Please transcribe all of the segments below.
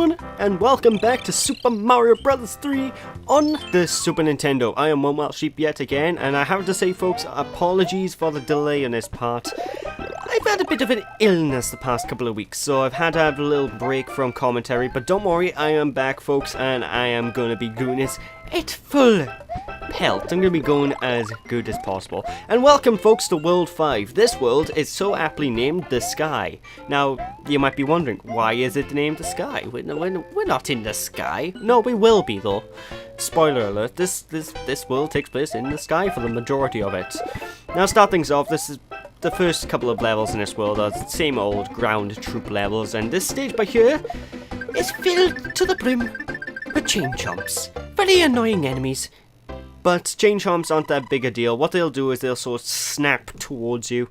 everyone, and welcome back to Super Mario Bros. 3 on the Super Nintendo. I am One Wild Sheep yet again, and I have to say, folks, apologies for the delay on this part. I've had a bit of an illness the past couple of weeks, so I've had to have a little break from commentary, but don't worry, I am back, folks, and I am going to be doing this at full pelt. I'm going to be going as good as possible. And welcome, folks, to World 5. This world is so aptly named The Sky. Now, you might be wondering, why is it named The Sky? We're not in the sky. No, we will be, though. Spoiler alert, this world takes place in the sky for the majority of it. Now, start things off, this is the first couple of levels in this world are the same old ground troop levels, and this stage by here is filled to the brim with chain chomps. Very annoying enemies. But chain chomps aren't that big a deal. What they'll do is they'll sort of snap towards you.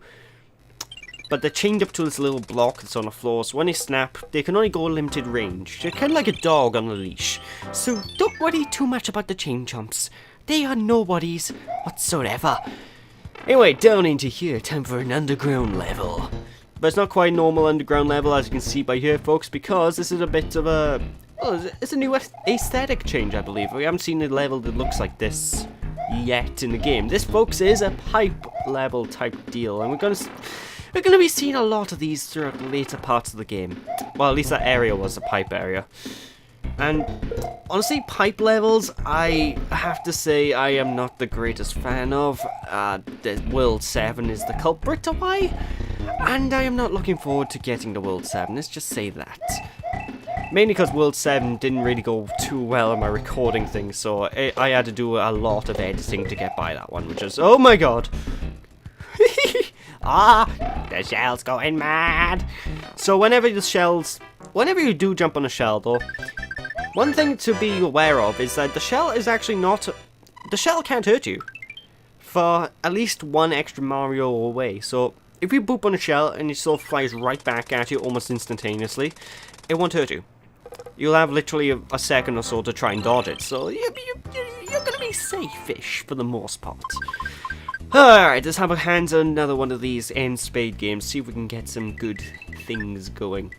But they're chained up to this little block that's on the floor, so when they snap, they can only go a limited range. They're kind of like a dog on a leash. So don't worry too much about the chain chomps. They are nobodies whatsoever. Anyway, down into here, time for an underground level. But it's not quite a normal underground level, as you can see by here, folks, because this is a bit of a... well, it's a new aesthetic change, I believe. We haven't seen a level that looks like this yet in the game. This, folks, is a pipe level type deal, and we're gonna be seeing a lot of these throughout the later parts of the game. Well, at least that area was a pipe area. And honestly, pipe levels, I have to say I am not the greatest fan of. The World 7 is the culprit to why, and I am not looking forward to getting to World 7, let's just say that. Mainly because World 7 didn't really go too well on my recording thing, so I had to do a lot of editing to get by that one, which is, oh my god. The shell's going mad. So whenever you do jump on a shell though, one thing to be aware of is that the shell is actually not... the shell can't hurt you for at least one extra Mario away. So if you boop on a shell and it sort of flies right back at you almost instantaneously, it won't hurt you. You'll have literally a second or so to try and dodge it. So you're going to be safe-ish for the most part. Alright, let's have a hands on another one of these end spade games. See if we can get some good things going.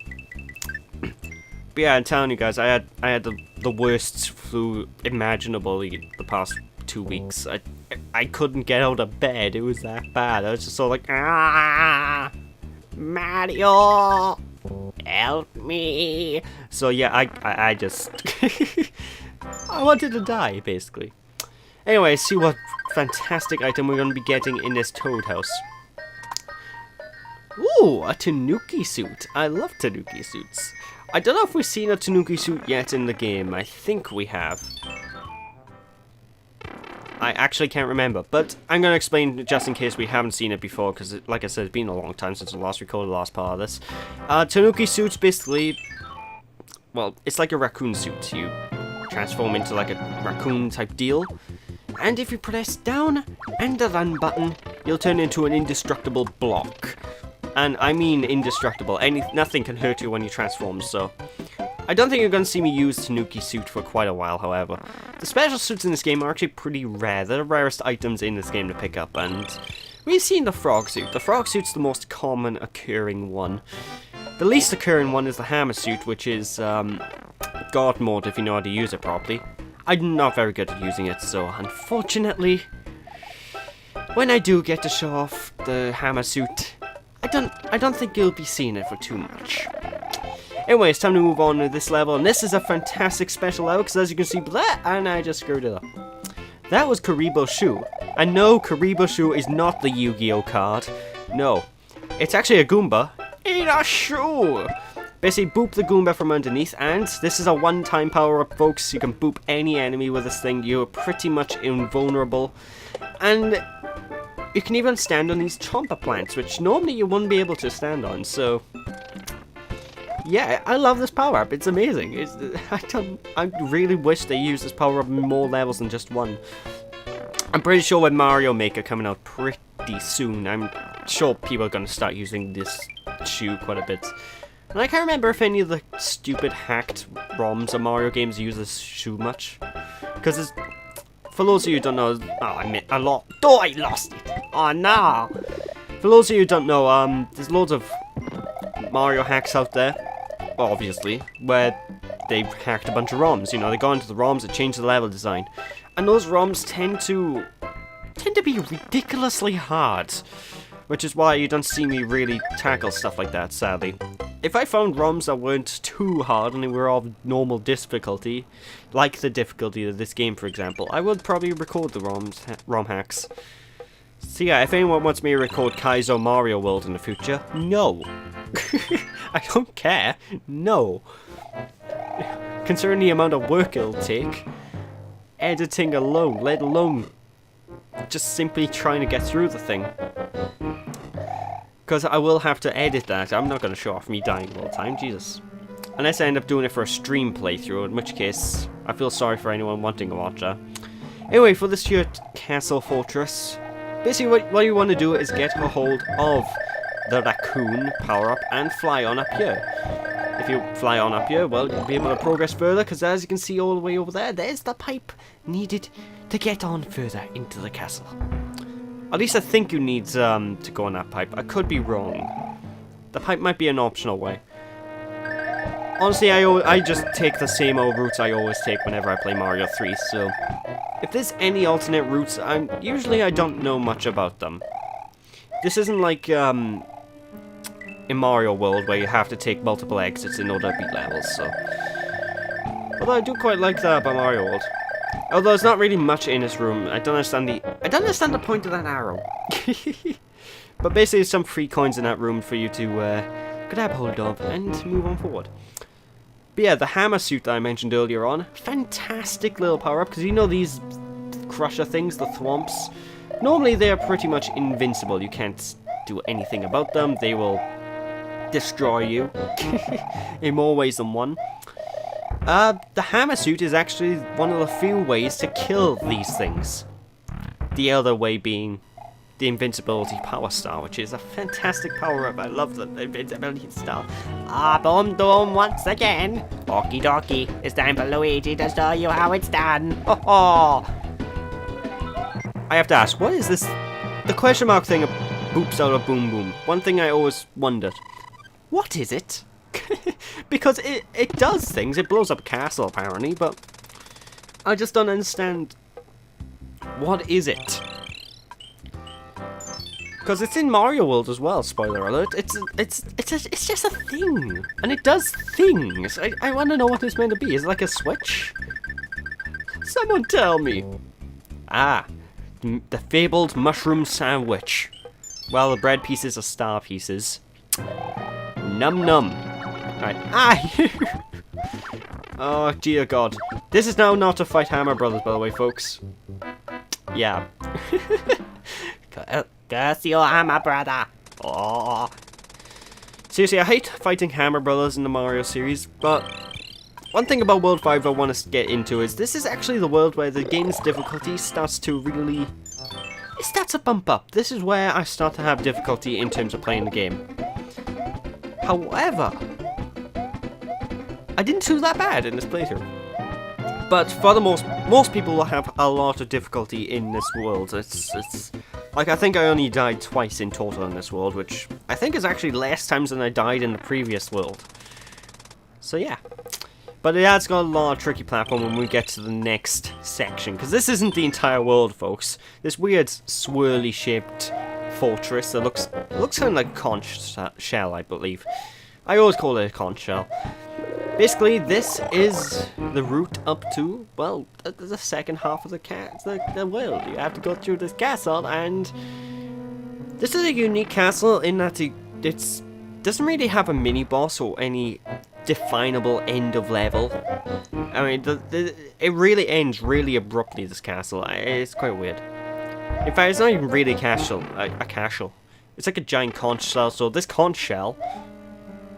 But yeah, I'm telling you guys, I had the worst flu imaginable the past 2 weeks. I couldn't get out of bed. It was that bad. I was just so like, Mario, help me. So yeah, I just I wanted to die basically. Anyway, see what fantastic item we're going to be getting in this Toad house. Ooh, a Tanuki suit. I love Tanuki suits. I don't know if we've seen a Tanuki suit yet in the game. I think we have. I actually can't remember, but I'm going to explain just in case we haven't seen it before, because like I said, it's been a long time since I last recorded the last part of this. Tanuki suits basically, well, it's like a raccoon suit. You transform into like a raccoon type deal, and if you press down and the run button, you'll turn into an indestructible block. And I mean indestructible. Nothing can hurt you when you transform, so... I don't think you're going to see me use Tanuki suit for quite a while, however. The special suits in this game are actually pretty rare. They're the rarest items in this game to pick up, and... we've seen the frog suit. The frog suit's the most common occurring one. The least occurring one is the hammer suit, which is, God mode if you know how to use it properly. I'm not very good at using it, so unfortunately... when I do get to show off the hammer suit... I don't think you'll be seeing it for too much. Anyway, it's time to move on to this level, and this is a fantastic special level, because as you can see, blah, and I just screwed it up. That was Karibo Shu. And no, Karibo Shu is not the Yu-Gi-Oh card. No. It's actually a Goomba in a shoe. Basically, boop the Goomba from underneath, and this is a one-time power-up, folks. You can boop any enemy with this thing. You're pretty much invulnerable. And... you can even stand on these chomper plants, which normally you wouldn't be able to stand on, so... yeah, I love this power-up, it's amazing. I really wish they used this power-up in more levels than just one. I'm pretty sure with Mario Maker coming out pretty soon, I'm sure people are going to start using this shoe quite a bit. And I can't remember if any of the stupid hacked ROMs of Mario games use this shoe much. Because it's... for those of you who don't know, I lost it. Oh no! For those of you who don't know, there's loads of Mario hacks out there, obviously, where they hacked a bunch of ROMs. You know, they got into the ROMs, they changed the level design. And those ROMs tend to be ridiculously hard. Which is why you don't see me really tackle stuff like that, sadly. If I found ROMs that weren't too hard and they were of normal difficulty, like the difficulty of this game, for example, I would probably record the ROM hacks. So yeah, if anyone wants me to record Kaizo Mario World in the future, no. I don't care. No. Considering the amount of work it'll take, editing alone, let alone just simply trying to get through the thing. Because I will have to edit that. I'm not going to show off me dying all the time, Jesus. Unless I end up doing it for a stream playthrough, in which case I feel sorry for anyone wanting to watch that. Anyway, for this here castle fortress, basically what you want to do is get a hold of the raccoon power-up and fly on up here. If you fly on up here, well, you'll be able to progress further, because as you can see all the way over there, there's the pipe needed to get on further into the castle. At least I think you need to go on that pipe. I could be wrong. The pipe might be an optional way. Honestly, I just take the same old routes I always take whenever I play Mario 3, so if there's any alternate routes, usually I don't know much about them. This isn't like in Mario World where you have to take multiple exits in order to beat levels, so. Although I do quite like that about Mario World. Although there's not really much in this room. I don't understand the point of that arrow. But basically there's some free coins in that room for you to grab hold of and move on forward. But yeah, the hammer suit that I mentioned earlier on, fantastic little power-up, because you know these crusher things, the thwomps, normally they're pretty much invincible. You can't do anything about them. They will destroy you in more ways than one. The hammer suit is actually one of the few ways to kill these things. The other way being the invincibility power star, which is a fantastic power-up. I love the invincibility star. Boom boom once again. Okie dokie, it's time for Luigi to show you how it's done. Ho ho! I have to ask, what is this? The question mark thing boops out of boom boom. One thing I always wondered. What is it? Because it does things. It blows up a castle apparently, but I just don't understand. What is it? Because it's in Mario World as well. Spoiler alert! It's just a thing, and it does things. I want to know what it's meant to be. Is it like a switch? Someone tell me. The fabled mushroom sandwich. Well, the bread pieces are star pieces. Num num. Right. Oh dear God. This is now not to fight Hammer Brothers, by the way, folks. Yeah. Curse your Hammer Brother. Oh. Seriously, I hate fighting Hammer Brothers in the Mario series, but one thing about World 5 I want to get into is this is actually the world where the game's difficulty starts to really... It starts to bump up. This is where I start to have difficulty in terms of playing the game. However, I didn't do that bad in this playthrough. But for the most people will have a lot of difficulty in this world. It's like, I think I only died twice in total in this world, which I think is actually less times than I died in the previous world. So yeah. But it has got a lot of tricky platform when we get to the next section, because this isn't the entire world, folks. This weird swirly shaped fortress that looks kind of like a conch shell, I believe. I always call it a conch shell. Basically, this is the route up to, well, the second half of the world. You have to go through this castle, and this is a unique castle in that it doesn't really have a mini-boss or any definable end of level. I mean, it really ends really abruptly, this castle. It's quite weird. In fact, it's not even really a castle. It's like a giant conch shell, so this conch shell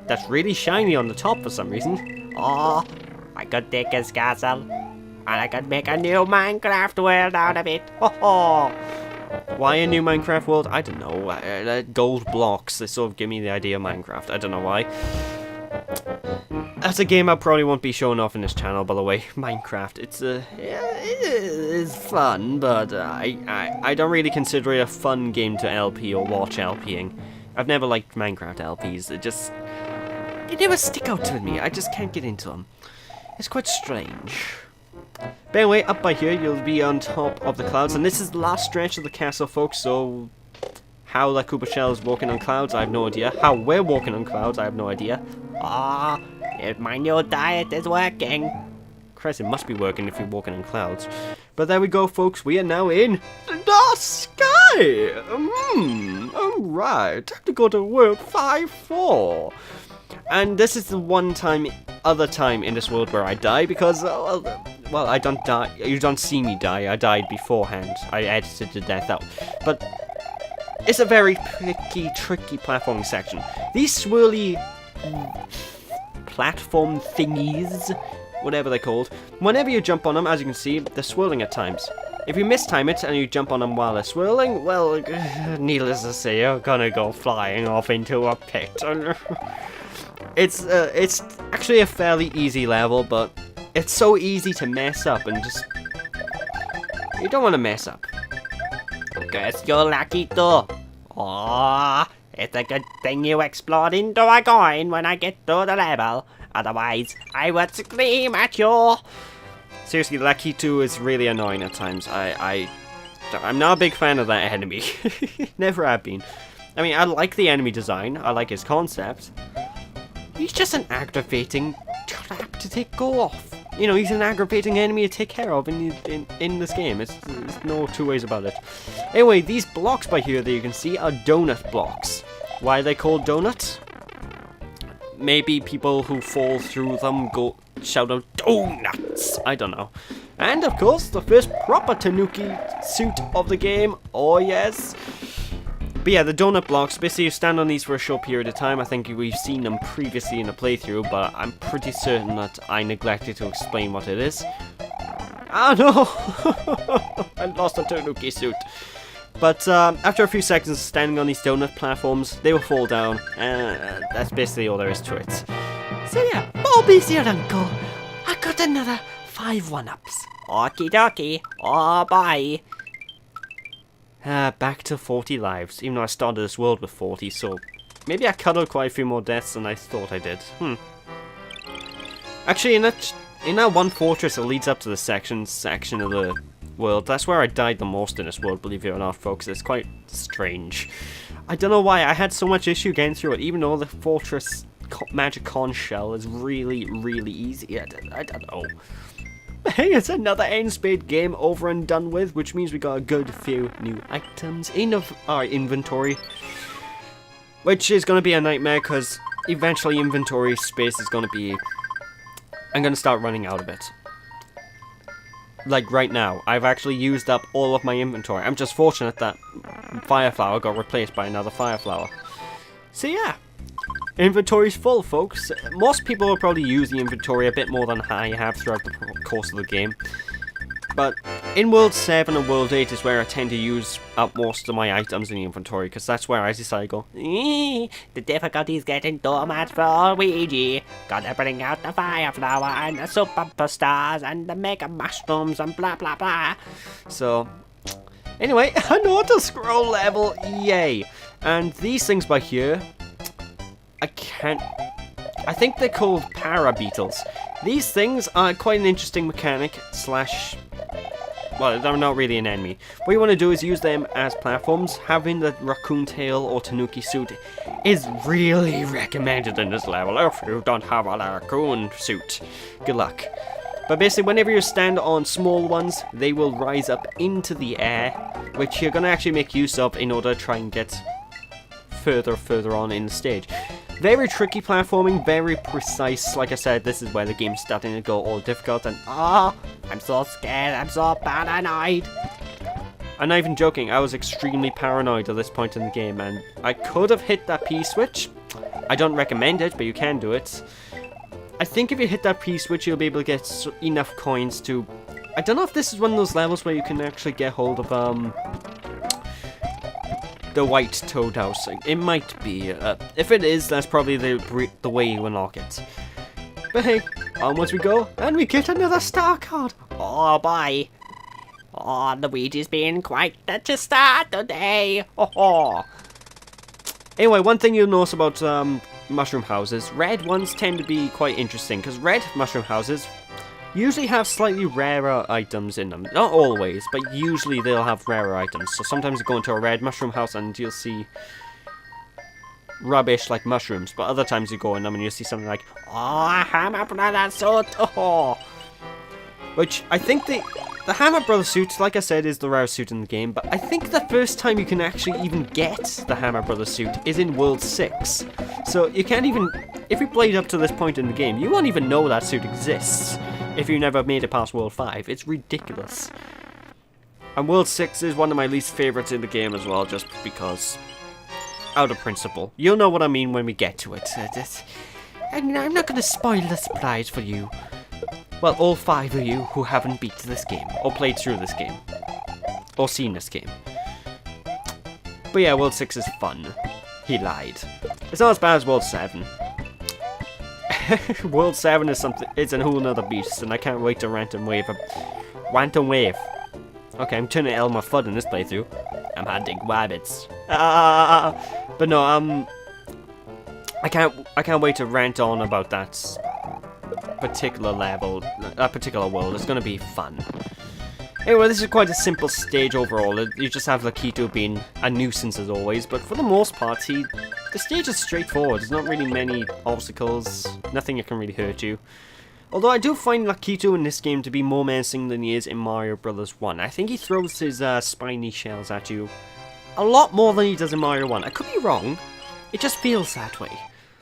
that's really shiny on the top for some reason. Oh, I could take his castle, and I could make a new Minecraft world out of it. Ho ho! Why a new Minecraft world? I don't know. Gold blocks, they sort of give me the idea of Minecraft. I don't know why. That's a game I probably won't be showing off in this channel, by the way. Minecraft. It is fun, but I don't really consider it a fun game to LP or watch LPing. I've never liked Minecraft LPs. They never stick out to me. I just can't get into them. It's quite strange. But anyway, up by here, you'll be on top of the clouds, and this is the last stretch of the castle, folks, so how the Koopa Shell is walking on clouds, I have no idea. How we're walking on clouds, I have no idea. Ah, if my new diet is working. Christ, it must be working if you're walking on clouds. But there we go, folks, we are now in the sky! Alright, time to go to world 5-4. And this is the other time in this world where I die, because, well, I don't die, you don't see me die, I died beforehand. I edited the death out. But it's a very tricky platforming section. These swirly platform thingies, whatever they're called, whenever you jump on them, as you can see, they're swirling at times. If you mistime it and you jump on them while they're swirling, well, needless to say, you're gonna go flying off into a pit. It's actually a fairly easy level, but it's so easy to mess up and just... You don't want to mess up. Guess you're lucky too. Oh, it's a good thing you explode into a coin when I get to the level. Otherwise, I would scream at you. Seriously, Lucky 2 is really annoying at times. I'm not a big fan of that enemy. Never have been. I mean, I like the enemy design. I like his concept. He's just an aggravating trap to go off. You know, he's an aggravating enemy to take care of in this game. There's no two ways about it. Anyway, these blocks by here that you can see are donut blocks. Why are they called donuts? Maybe people who fall through them shout out donuts. I don't know. And of course, the first proper Tanuki suit of the game. Oh yes. But yeah, the donut blocks, basically you stand on these for a short period of time. I think we've seen them previously in a playthrough, but I'm pretty certain that I neglected to explain what it is. Ah no! I lost a Tanuki suit. But after a few seconds of standing on these donut platforms, they will fall down, and that's basically all there is to it. So yeah, Bobby's your uncle. I got another 5 1-ups. Okie dokie. Oh, bye. Back to 40 lives, even though I started this world with 40, so maybe I cut out quite a few more deaths than I thought I did. Actually, in that one fortress that leads up to the section of the world, that's where I died the most in this world, believe it or not, folks. It's quite strange. I don't know why I had so much issue getting through it, even though the fortress magic conch shell is really, really easy. I don't know. Hey, it's another N-Spade game over and done with, which means we got a good few new items in our inventory. Which is going to be a nightmare, because eventually inventory space is going to be... I'm going to start running out of it. Like right now, I've actually used up all of my inventory. I'm just fortunate that Fireflower got replaced by another Fireflower. So yeah. Inventory's full, folks. Most people will probably use the inventory a bit more than I have throughout the course of the game. But in World 7 and World 8 is where I tend to use up most of my items in the inventory, because that's where I decide to go, the difficulty's getting too much for Luigi. Gotta bring out the Fireflower and the Superstars and the Mega Mushrooms and blah blah blah. So, anyway, an auto-scroll level, yay! And these things by here... I think they're called para beetles. These things are quite an interesting mechanic slash... Well, they're not really an enemy. What you want to do is use them as platforms. Having the raccoon tail or Tanuki suit is really recommended in this level. If you don't have a raccoon suit, good luck. But basically, whenever you stand on small ones, they will rise up into the air, which you're going to actually make use of in order to try and get further on in the stage. Very tricky platforming, very precise. Like I said, this is where the game's starting to go all difficult, and I'm so scared, I'm so paranoid. I'm not even joking, I was extremely paranoid at this point in the game, and I could have hit that P switch. I don't recommend it, but you can do it. I think if you hit that P switch, you'll be able to get enough coins to... I don't know if this is one of those levels where you can actually get hold of, the white toad house. It might be. If it is, that's probably the way you unlock it. But hey, onwards we go, and we get another star card. Oh boy. Oh, Luigi's being quite the star today. Oh. Anyway, one thing you'll notice about mushroom houses, red ones tend to be quite interesting, because red mushroom houses usually have slightly rarer items in them. Not always, but usually they'll have rarer items. So sometimes you go into a red mushroom house and you'll see rubbish like mushrooms, but other times you go in them and you'll see something like, oh, Hammer Brother suit, oh. Which I think the Hammer Brother suit, like I said, is the rare suit in the game, but I think the first time you can actually even get the Hammer Brother suit is in World 6. So you can't even, if you played up to this point in the game, you won't even know that suit exists if you never made it past World 5. It's ridiculous. And World 6 is one of my least favourites in the game as well, just because, out of principle. You'll know what I mean when we get to it. I'm not going to spoil the surprise for you. Well, all 5 of you who haven't beat this game, or played through this game, or seen this game. But yeah, World 6 is fun. He lied. It's not as bad as World 7. World 7 is something, it's a whole nother beast, and I can't wait to rant and wave. Rant and wave. Okay, I'm turning Elmer Fudd in this playthrough. I'm hunting rabbits. But no, I can't wait to rant on about that particular level, that particular world. It's gonna be fun. Anyway, this is quite a simple stage overall. You just have Lakitu being a nuisance as always, but for the most part, the stage is straightforward. There's not really many obstacles, nothing that can really hurt you. Although I do find Lakitu in this game to be more menacing than he is in Mario Bros. 1. I think he throws his spiny shells at you a lot more than he does in Mario 1. I could be wrong, it just feels that way.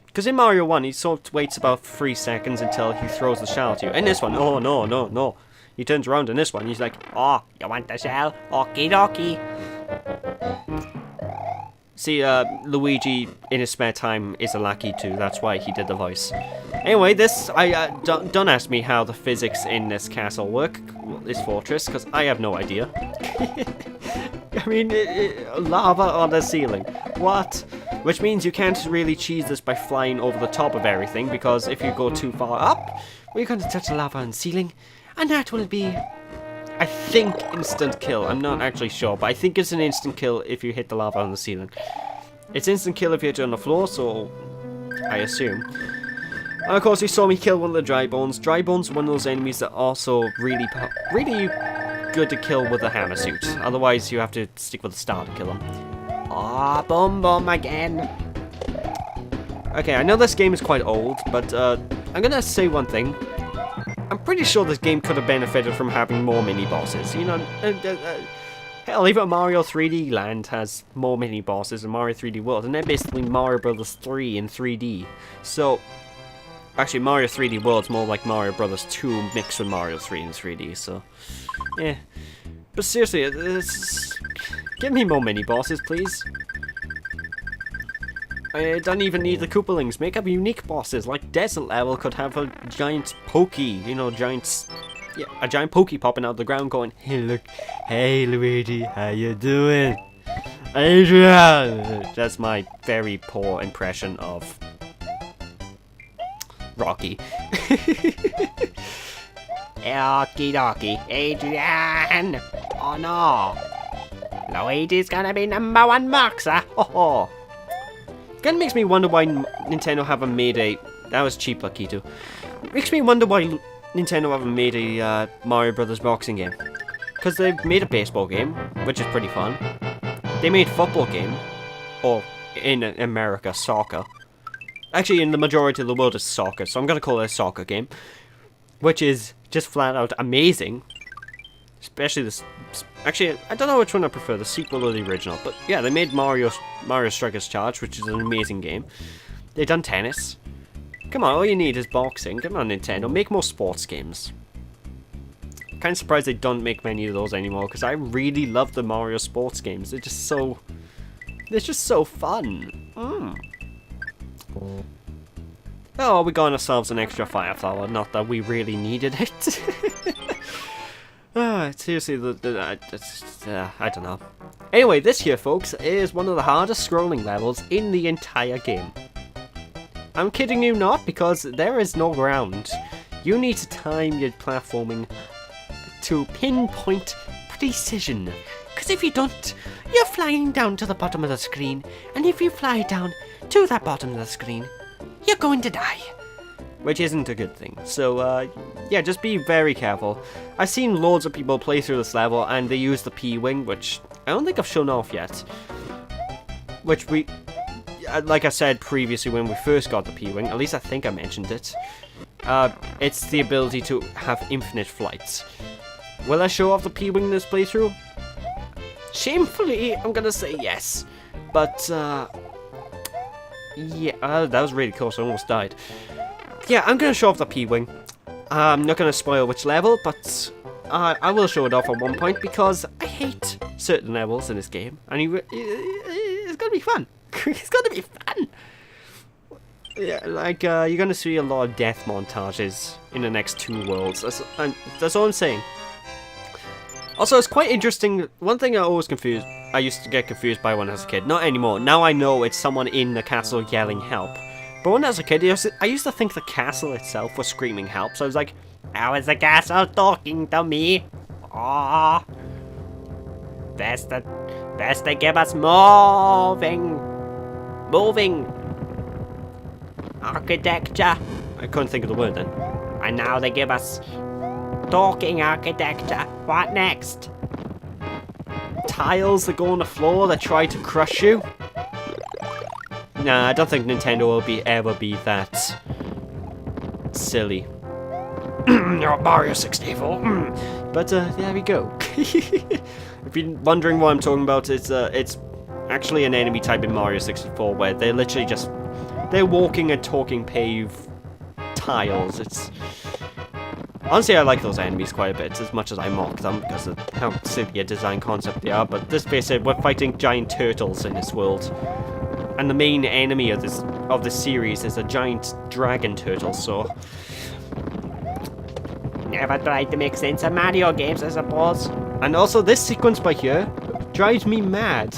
Because in Mario 1, he sort of waits about 3 seconds until he throws the shell at you. In this one, oh no, no, no. He turns around in this one, he's like, oh, you want the shell? Okie dokie. See, Luigi, in his spare time, is a Lakitu. That's why he did the voice. Anyway, don't ask me how the physics in this castle work, this fortress, because I have no idea. I mean, lava on the ceiling. What? Which means you can't really cheese this by flying over the top of everything, because if you go too far up, we're going to touch the lava on the ceiling, and that will be, I think, instant kill. I'm not actually sure, but I think it's an instant kill if you hit the lava on the ceiling. It's instant kill if you hit it on the floor, so I assume. And of course, you saw me kill one of the Dry Bones. Dry Bones are one of those enemies that are also really good to kill with a hammer suit. Otherwise, you have to stick with the star to kill them. Ah, boom boom again. Okay, I know this game is quite old, but I'm gonna say one thing. I'm pretty sure this game could have benefited from having more mini-bosses. You know, hell, even Mario 3D Land has more mini-bosses than Mario 3D World, and they're basically Mario Bros. 3 in 3D. So, actually, Mario 3D World's more like Mario Bros. 2 mixed with Mario 3 in 3D, so, yeah. But seriously, give me more mini-bosses, please. I don't even need the Koopalings. Make up unique bosses, like Desert Level could have a giant pokey, you know, a giant pokey popping out of the ground going, hey look, hey Luigi, how you doing? Adrian! That's my very poor impression of Rocky. Okie dokie, Adrian! Oh no! Luigi's gonna be #1 boxer! Ho ho! Kinda makes me wonder why Nintendo haven't made a... That was cheap, Lakitu. Makes me wonder why Nintendo haven't made a Mario Brothers boxing game. Because they've made a baseball game, which is pretty fun. They made a football game. Or, in America, soccer. Actually, in the majority of the world, it's soccer, so I'm gonna call it a soccer game. Which is just flat out amazing. Especially this... Actually, I don't know which one I prefer, the sequel or the original. But yeah, they made Mario Strikers Charge, which is an amazing game. They've done tennis. Come on, all you need is boxing. Come on, Nintendo, make more sports games. Kind of surprised they don't make many of those anymore, because I really love the Mario sports games. They're just so fun. Oh, we got ourselves an extra fire flower. Not that we really needed it. Seriously, I don't know. Anyway, this here, folks, is one of the hardest scrolling levels in the entire game. I'm kidding you not, because there is no ground. You need to time your platforming to pinpoint precision. Because if you don't, you're flying down to the bottom of the screen. And if you fly down to that bottom of the screen, you're going to die. Which isn't a good thing. So, yeah, just be very careful. I've seen loads of people play through this level and they use the P-Wing, which I don't think I've shown off yet. Which like I said previously when we first got the P-Wing, at least I think I mentioned it. It's the ability to have infinite flights. Will I show off the P-Wing in this playthrough? Shamefully, I'm gonna say yes. But, yeah, that was really close, I almost died. Yeah, I'm gonna show off the P-Wing. I'm not gonna spoil which level, but I will show it off at one point because I hate certain levels in this game, and it's gonna be fun. It's gonna be fun. Yeah, like you're gonna see a lot of death montages in the next 2 worlds. That's all I'm saying. Also, it's quite interesting. One thing I used to get confused by when I was a kid. Not anymore. Now I know it's someone in the castle yelling help. But when I was a kid, I used to think the castle itself was screaming help, so I was like, how is the castle talking to me? Oh, best to give us moving architecture. I couldn't think of the word then. And now they give us talking architecture. What next? Tiles that go on the floor that try to crush you? Nah, I don't think Nintendo will ever be that silly. Mario 64. But there we go. If you're wondering what I'm talking about, it's actually an enemy type in Mario 64 where they're literally they're walking and talking pave tiles. Honestly, I like those enemies quite a bit, as much as I mock them because of how silly a design concept they are. But let's face it, we're fighting giant turtles in this world. And the main enemy of this series is a giant dragon turtle, so... Never tried to make sense of Mario games, I suppose. And also, this sequence by here drives me mad.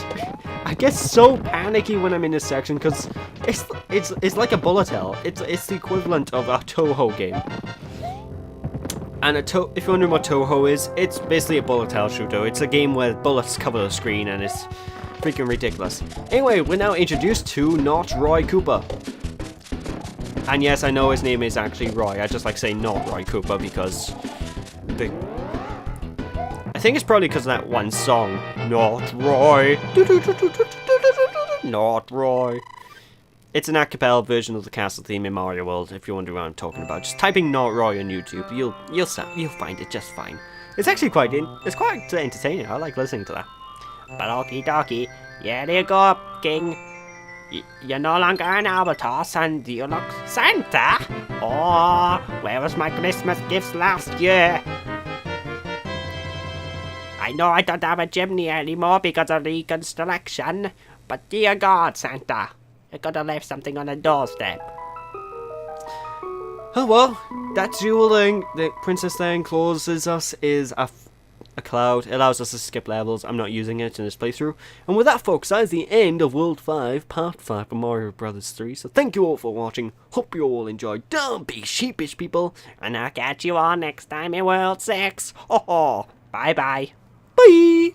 I get so panicky when I'm in this section, because it's like a bullet hell. It's the equivalent of a Toho game. And if you're wondering what Toho is, it's basically a bullet hell shooter. It's a game where bullets cover the screen, and it's freaking ridiculous. Anyway, we're now introduced to not Roy Cooper. And yes, I know his name is actually Roy. I just like saying not Roy Cooper because I think it's probably because of that one song, Not Roy. Not Roy. It's an a cappella version of the castle theme in Mario World, if you're wondering what I'm talking about. Just typing Not Roy on YouTube, you'll find it just fine. It's actually quite entertaining. I like listening to that. But okie dokie, here you go, King. You're no longer an albatross, and you look Santa. Oh, where was my Christmas gifts last year? I know I don't have a chimney anymore because of reconstruction, but dear God, Santa, you could have left something on the doorstep. Oh well, that jewel thing that Princess then closes us is a cloud. It allows us to skip levels. I'm not using it in this playthrough. And with that, folks, that is the end of World 5, Part 5 of Mario Bros. 3. So thank you all for watching. Hope you all enjoyed. Don't be sheepish, people. And I'll catch you all next time in World 6. Ho ho. Bye-bye. Bye.